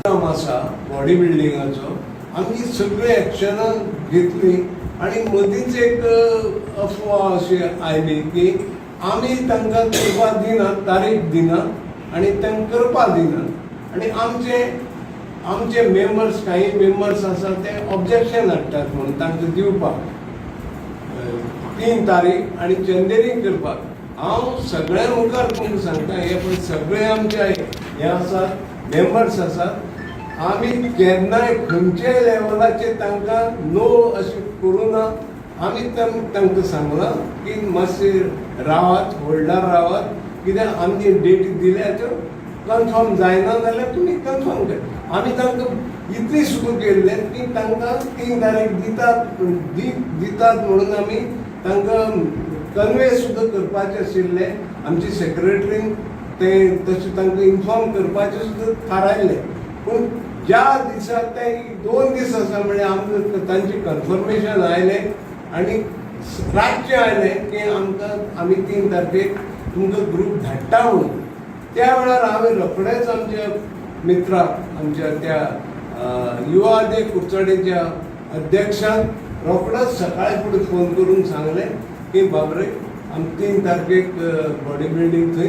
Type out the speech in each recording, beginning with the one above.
Programme आसा body बिल्डिंगाचो आमी सगळे एक्शनां घेतली आणि मदींच एक अफवा अशी आयली की आमी तांकां करपाक दिनात, तारीख दिनात आणि तांकां करपाक दिनात आणि आमचे मेंबर्स काही मेंबर्स आसा ते ऑब्जेक्शन हाडटात म्हणून तांकां दिवपाक 3 तारीख आणि चंदेरी करपाक. हांव सगळ्या मुखार तुमकां सांगता हे पण सगळे आमचे हे आसात मेंबर्स आसात. आमी केन्नाय खंयच्याय लेवलाचेर तांकां नो अशें करूं ना. आमी तांकां सांगलां की मातशें रावात, होल्डार रावात, कित्याक आमची डेट दिल्या त्यो कन्फर्म जायना जाल्यार तुमी कन्फर्म कर. आमी तांकां इतली सुरू केल्ले की तांकां 3 तारीख दितात म्हणून आमी तांकां कन्वे सुद्दां करपाचें आशिल्लें. आमचे सेक्रेटरीन ते तशें तांकां इन्फॉर्म करपाचें सुद्दां थारायल्लें. पूण ज्या दिसा ते 2 दीस आसा म्हणजे आमकां तांचे कन्फर्मेशन आयलें आनी रातचें आयलें की आमी 3 तारखेक तुमकां ग्रूप धाडटा म्हणून. त्या वेळार हांवें रोखडेंच आमच्या मित्राक, आमच्या त्या युवा दे कुडचडेच्या अध्यक्षाक रोखडोच सकाळी फुडें फोन करून सांगलें की बाबरे आमी 3 तारखेक बॉडी बिल्डींग थंय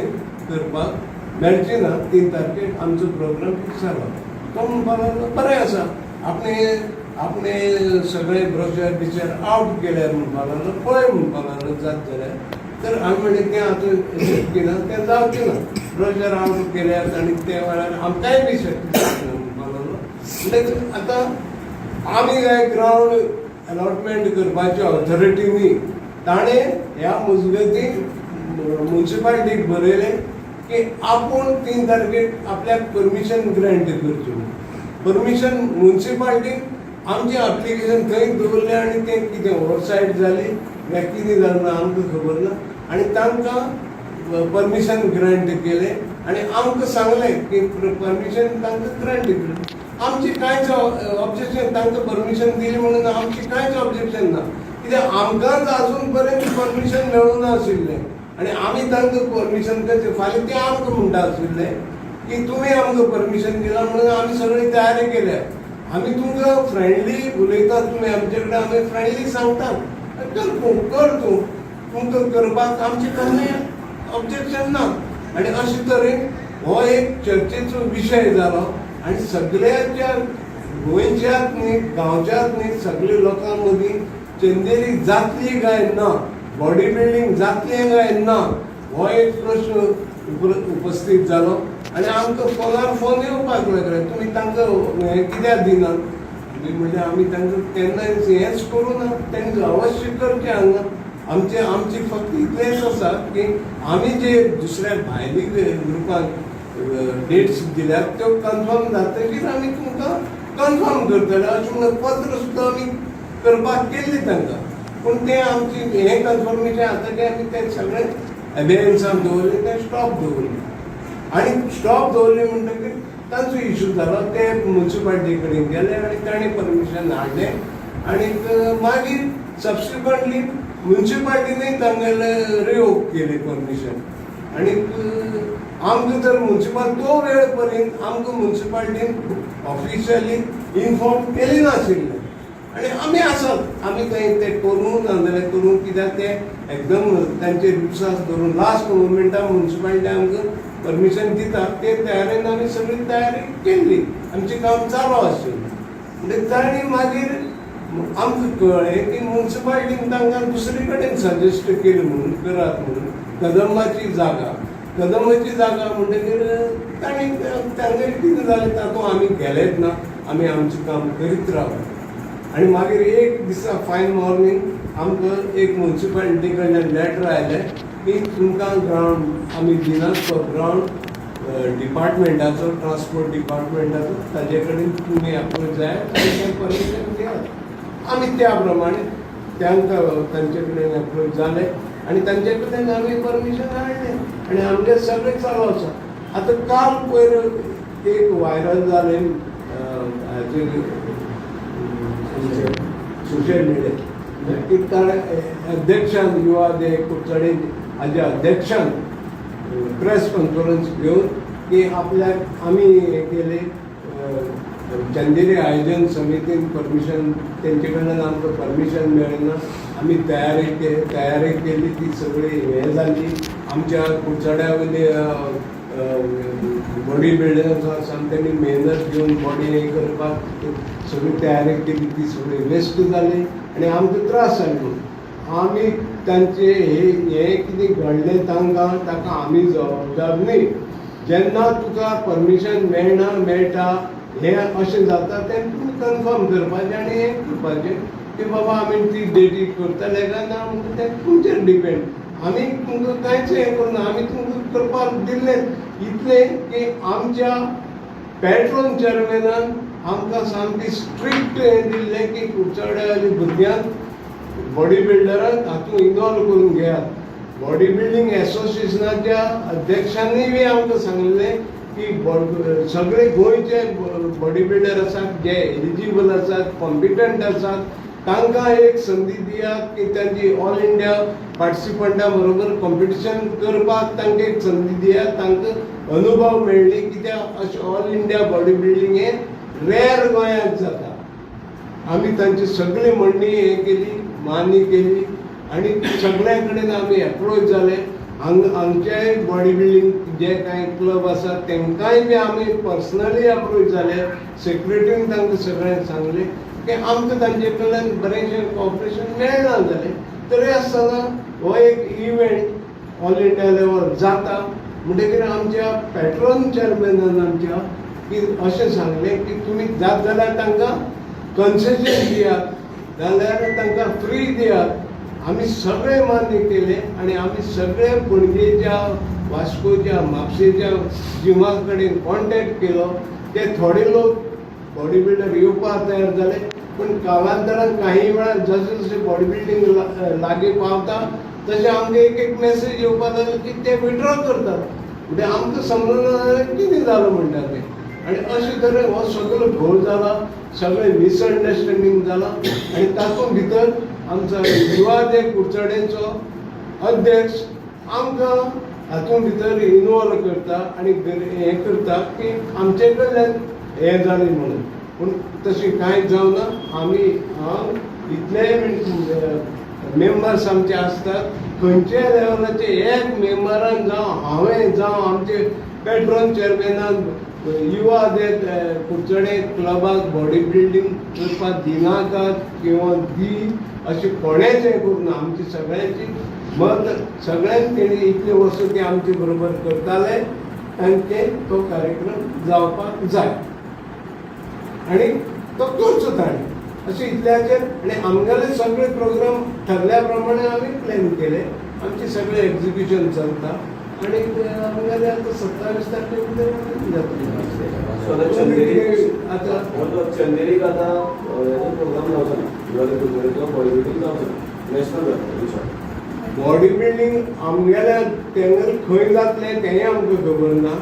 करपाक मेळची ना. 3 तारखेक आमचो प्रोग्राम फिक्स जालो. तो म्हणपाक लागलो बरें आसा, आपणे सगळे ब्रोशर बिचर आउट केल्यार म्हणपाक लागलो. पळय म्हणपाक लागलो जात जाल्यार. तर हांवें म्हणलें तें आतां शक्य ना, तें जावचें ना. ब्रोशर आउट केल्यार आनी त्या वेळार आमकांय बी शक्य ना म्हणपाक लागलो. म्हणटकीर आतां आमी काय ग्रावंड अलॉटमेंट करपाच्या ऑथॉरिटीनी ताणें ह्या मजगतीक म्युन्सिपाल्टीक बरयलें की आपूण 3 तारखेक आपल्याक परमिशन ग्रँट करची. परमिशन म्युन्सिपाल्टीक आमचें एप्लिकेशन थंय दवरलें आनी तें कितें ओवरसायट जाली काय कितें जालें ना आमकां खबर ना. आनी तांकां परमिशन ग्रँट केलें आनी आमकां सांगलें की परमिशन तांकां ग्रँट केलें. आमची कांयच ऑब्जेक्शन, तांकां परमिशन दिली म्हणून आमची कांयच ऑब्जेक्शन ना. कित्याक आमकांच आजून पर्यंत परमिशन मेळूं ना आशिल्लें आनी आमी तांकां परमिशन कशें फाल्यां ते आमकां म्हणटा आशिल्ले की तुमी आमकां परमिशन दिलां म्हणून आमी सगळी तयारी केल्या. आमी तुमकां फ्रेंडली उलयतात, तुमी आमचे कडेन आमी फ्रेंडली सांगतात कर तूं, तुमकां करपाक आमचें कसलें ऑब्जेक्शन ना. आनी अशे तरेन हो एक चर्चेचो विशय जालो आनी सगळ्याच्या गोंयच्याच न्ही, गांवच्याच न्ही, सगळ्या लोकां मदीं चंदेरी जातली काय ना, बॉडी बिल्डींग जातलें काय ना हो एक प्रश्न उपस्थित जालो. आनी आमकां फोनार फोन येवपाक लागले तुमी तांकां हें कित्याक दिनात. आमी म्हणलें आमी तांकां केन्नाय हेंच करूं ना, तांकां अवश्य करचें हांगा. आमची फक्त इतलेंच आसा की आमी जे दुसऱ्या भायली ग्रुपांक डेट्स दिल्यात त्यो कन्फर्म जातकीर आमी तुमकां कन्फर्म करतले अशें म्हणून पत्र सुद्दां आमी करपाक केल्ली तांकां. पूण तें आमची हें कन्फर्मेशन जातकीर आमी तें सगळें एबियन्सान दवरलें, तें स्टॉप दवरलें. आनी स्टॉप दवरलें म्हणटकीर तांचो इशू जालो. ते म्युन्सिपाल्टी कडेन गेले आनी ताणें परमिशन हाडलें आनी मागीर सबसिक्वंटली म्युन्सिपाल्टीनूय तांगेले रिवोक केली परमिशन. आनी आमकां जर म्युन्सिपल तो वेळ पर्यंत आमकां म्युन्सिपाल्टीन ऑफिशियली इन्फॉर्म केली नाशिल्लें. आनी आमी आसात, आमी खंय तें करूं ना जाल्यार करूं, कित्याक तें एकदम तांचेर विश्वास धरून लास्ट मोमेंटार म्युन्सिपाल्टी आमकां परमिशन दिता ते तयारेन आमी सगळी तयारी केल्ली. आमचें काम चालू आशिल्लें. म्हणजे तांणी मागीर आमकां कळ्ळें की म्युन्सिपाल्टीन तांकां दुसरे कडेन सजेस्ट केलें म्हणून करात म्हणून कदंबाची जागा म्हणटकीर तांणी तांगेर कितें जालें तातूंत आमी गेलेच ना. आमी आमचें काम करीत रावले. आनी मागीर एक दिसा फायन मॉर्निंग आमकां एक म्युन्सिपाल्टी कडल्यान लेटर आयलें की तुमकां ग्रावंड आमी दिनात तो ग्रावंड डिपार्टमेंटाचो, ट्रान्सपोर्ट डिपार्टमेंटाचो, ताजे कडेन तुमी एप्रोच जाय तांचें परमिशन घेयात. आमी त्या प्रमाणे तांकां तांचे कडेन एप्रोच जालें आनी तांचे कडेन आमी परमिशन हाडलें आनी आमचें सगळें चालू आसा. आतां काल पयर एक व्हायरल जालें हाचेर सोशल मिडिया की अध्यक्षान युवा दे कुडचडे हाज्या अध्यक्षान प्रेस कॉन्फरन्स घेवन की आपल्याक आमी हे केले चंदेरी आयोजन समितीन परमिशन तेंचे कडल्यान आमकां परमिशन मेळना. आमी तयारी केली, ती सगळी हें जाली. आमच्या कुडचड्या वयली बॉडी बिल्डर्स आसा तेणी मेहनत घेवन बॉडी हे करपाक सगळी तयारी केली, ती सगळी वेस्ट जाली आनी आमकां त्रास जाले. आमी तांचे हे कितें घडलें ताका आमी जबाबदार न्ही. जेन्ना तुका परमिशन मेळटा हें अशें जाता तें तुमी कन्फर्म करपाचें आनी हें करपाचें की बाबा आमी ती डेटी करतले काय ना म्हणटा तें तुमचेर डिपेंड. आमी तुमकां कांयच हें करना, आमी तुमकां करपाक दिल्लें इतलें की आमच्या पेट्रोन चेअरमॅनान आमकां सामकी स्ट्रिक्ट हें दिल्लें की कुडचड्यावयल्या भुरग्यांक बॉडी बिल्डरांक हातूंत इनवॉल्व करून घेयात. बॉडी बिल्डिंग एसोसिएशनाच्या अध्यक्षांनी बी आमकां सांगलें की सगळे गोंयचे बॉडी बिल्डर आसात जे एलिजिबल आसात, कॉम्पिटंट आसात, तांकां एक संदी दियात की तांची ऑल इंडिया पार्टिसिपंटां बरोबर कॉम्पिटिशन करपाक तांकां एक संदी दियात. तांकां अनुभव मेळ्ळी कित्याक अशें ऑल इंडिया बॉडी बिल्डिंग हें रेअर गोंयांत जाता. आमी तांची सगळी मंडणी हें केली, मान्य केली आनी सगळ्या कडेन आमी एप्रोच जाले. आमचे बॉडी बिल्डिंग जे कांय क्लब आसात तेंकांय बी आमी पर्सनली अप्रोच जाले. सेक्रेटरीन तांकां सगळ्यांक सांगलें की आमकां तांचे कडल्यान बरेंशें कॉपरेशन मेळना जालें. तरी आसतना हो एक इव्हेंट ऑल इंडिया लेवल जाता म्हणटकीर आमच्या पेट्रोन चेअरमॅनान आमच्या की अशें सांगलें की तुमी जात जाल्यार तांकां कन्सेशन दियात, जाल्यार तांकां फ्री दियात. आमी सगळे मान्य केले आनी आमी सगळे पणजेच्या, वास्कोच्या, म्हापशेच्या जिमा कडेन कॉन्टॅक्ट केलो. ते थोडे लोक बॉडी बिल्डर येवपाक तयार जाले, पूण कालांतरान काही वेळार जशें जशें बॉडी बिल्डिंग लागीं पावता तशें आमकां एक मेसेज येवपाक लागली की ते विड्रॉ करतात. म्हणजे आमकां समजना जालें कितें जालो म्हणटा तें. आनी अशे तरेन हो सगळो घोळ जाला, सगळें मिसअंडरस्टँडींग जालां आनी तातूंत भितर आमचो युवा दे कुडचडेचो अध्यक्ष आमकां हातूंत भितर इनवॉल्व करता आनी हें करता की आमचे कडल्यान हें जालें म्हणून. पूण तशें कांयच जावना. आमी इतले मेंबर्स आमचे आसतात, खंयच्याय लेवलाचे एक मेंबरान जावं हांवें जावं आमचे पेट्रोन चेअरमॅनान युवा दे कुडचडे क्लबाक बॉडी बिल्डिंग करपाक दिनाकात किंवा दी अशें कोणेच हें करूना. आमची सगळ्यांची मत सगळ्यांक तेणी इतले वर्स ते आमचे बरोबर करताले आनी ते तो कार्यक्रम जावपाक जाय आनी तो करचो ताणें अशें इतल्याचेर. आनी आमगेले सगळे प्रोग्राम ठरल्या प्रमाणे आमी प्लॅन केले. आमचे सगळे एग्जिक्युशन चलता आनी आमगेले आतां 27 तारखे भितर जातले. चंदेरीक आतां प्रोग्राम जावचो बॉडी बिल्डिंग जावचो नॅशनल जाता. बॉडी बिल्डिंग आमगेल्या तेंगेर खंय जातलें तेंय आमकां खबर ना.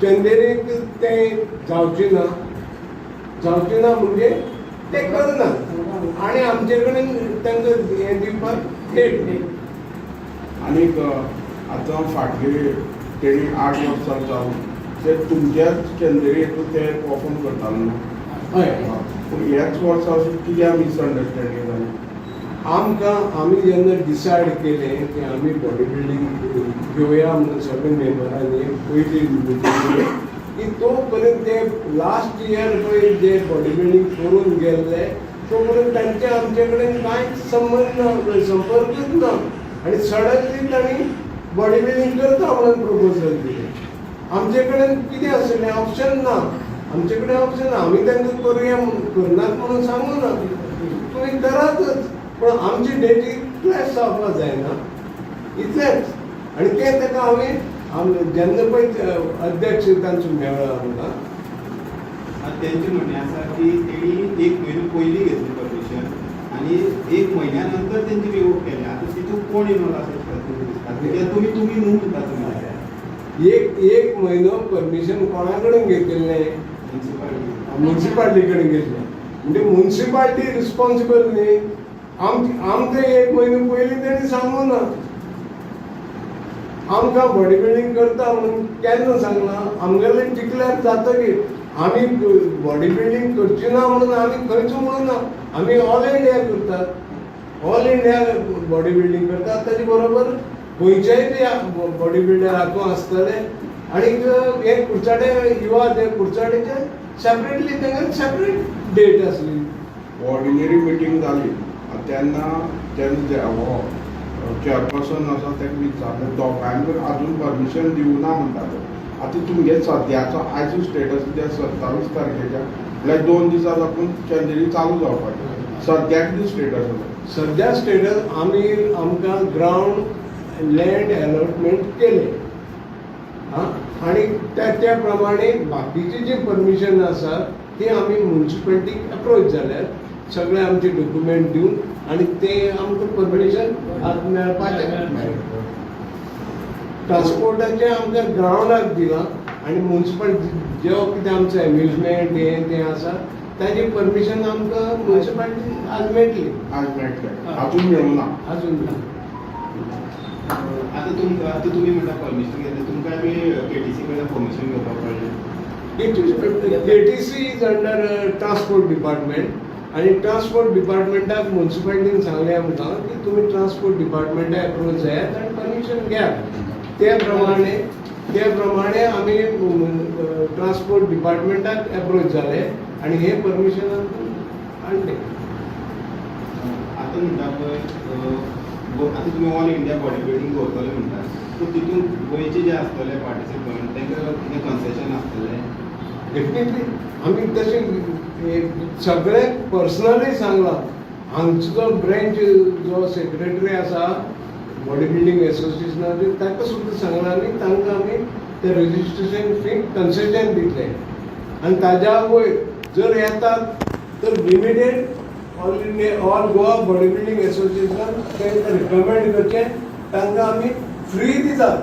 चंदेरीक तें जावचें ना म्हणजे ते करना आनी आमचे कडेन तांकां हें दिवपाक डेट न्ही. आनीक आतां फाटली तेणी 8 वर्सां जावन ते तुमच्याच चंदेरी हेतून ते परफॉर्म करताले न्हू. हय. पूण ह्याच वर्सा अशें कित्याक मिसअंडरस्टँडींग जालें? आमी जेन्ना डिसायड केलें की आमी बॉडी बिल्डिंग घेवया म्हणून सगळे मेंबरांनी पयली मिटींग की तो पर्यंत ते लास्ट इयर पळय जे बॉडी बिल्डिंग करून गेल्ले तो पर्यंत तांचे आमचे कडेन कांयच संबंद ना, संपर्कच ना. आनी सडनली तांणी बॉडी बिल्डिंग करता म्हणून प्रपोजल दिलें. आमचे कडेन कितें आसलें ऑप्शन ना. आमचे कडेन ऑप्शन ना. आमी तांकां करुया करनात म्हणून सांगूं ना, तुमी करातच पूण आमची डेटी क्लॅश जावपाक जायना इतलेंच. आनी तें ताका हांवें जेन्ना पळय अध्यक्ष तांचो मेळ्ळो आमकां तेंची म्हणणें आसा की तेणी 1 म्हयनो पयलीं घेतली परमिशन आनी 1 म्हयन्या नंतर तेंची रिवोक केले. आतां तितूंत कोण इनवॉल्व आसा कित्याक तुमी न्हू म्हणटा तुमी. एक म्हयनो परमिशन कोणा कडेन घेतिल्लें? म्युन्सिपाल्टी कडेन घेतलें. म्हणजे म्युन्सिपाल्टी रिस्पॉन्सिबल न्ही. आमकां 1 म्हयनो पयलीं तेणी सांगूं ना. आमकां बॉडी बिल्डिंग करता म्हणून केन्ना सांगलां? आमगेलें डिक्लेअर जातकीर आमी बॉडी बिल्डिंग करची ना म्हणून आमी खंयच म्हणून ना, आमी ऑल इंडिया करतात, ऑल इंडिया बॉडी बिल्डिंग करतात. ताचे बरोबर गोंयचेय बी बॉडी बिल्डर हातूंत आसतले. आणि हे कुडचाडे युवा ते कुडचाडेचे सेपरेटली तांकां सेपरेट डेट आसली. ऑर्डिनरी मिटींग जाली तेन्ना हो चेअरपर्सन आसा ताका विचारलें दोगांयक अजून परमिशन दिवना म्हणटालो. आतां तुमगे सद्याचो आयचो स्टेटस कितें 27 तारखेच्या म्हळ्यार 2 दिसां साकून चंदेरी चालू जावपाची. सद्याक कितें स्टेटस आसा? सद्या स्टेटस आमकां ग्रावंड लँड अलॉटमेंट केले आणि त्या प्रमाणे बाकीची जी परमिशन आसा ती आमी म्युन्सिपालिटीक अप्रोच जाल्यार सगळे आमचे डॉक्युमेंट दिवन आणि ते आमकां परमिशन मेळपाचें. ट्रान्सपोर्टाचें आमकां ग्रावंडाक दिलां आणि म्युन्सिपालिटी जो कितें आमचो एम्युजमेंट हें तें आसा ताची परमिशन आमकां म्युन्सिपालिटी आज मेळटली. आज मेळटलें, अजून मेळूना. अजून आता तुम्ही म्हणटा परमिशन घेतले, तुमकां बी केटीसी कडल्यान परमिशन घेवपाक पडलें? KTC is under transport department आणि ट्रान्सपोर्ट डिपार्टमेंटाक म्युन्सिपालिटीन सांगलें आमकां की तुमी ट्रान्सपोर्ट डिपार्टमेंटाक अप्रोच जायात आणि परमिशन घेयात. ते प्रमाणे आमी ट्रान्सपोर्ट डिपार्टमेंटाक अप्रोच जाले आणि हे परमिशन हाडलें. आता म्हणटा पळय आता तुम्ही ऑल इंडिया बॉडी बिल्डिंग करतले म्हणटा, सो तितून गोंयचे जे आसतले पार्टिसिपंट तांकां कितें कन्सेशन आसतलें? डेफिनेटली आमी तशें सगळे पर्सनली सांगलां. हांगचो जो ब्रँच जो सेक्रेटरी आसा बॉडी बिल्डिंग एसोसिएशनाचे ताका सुद्दां सांगलां आनी तांकां आमी ते रजिस्ट्रेशन फी कन्सेशन दितले. आनी ताज्या वयर जर येतात तर limited all Goa body building association तांकां रिकमेंड करचें, तांकां आमी फ्री दितात.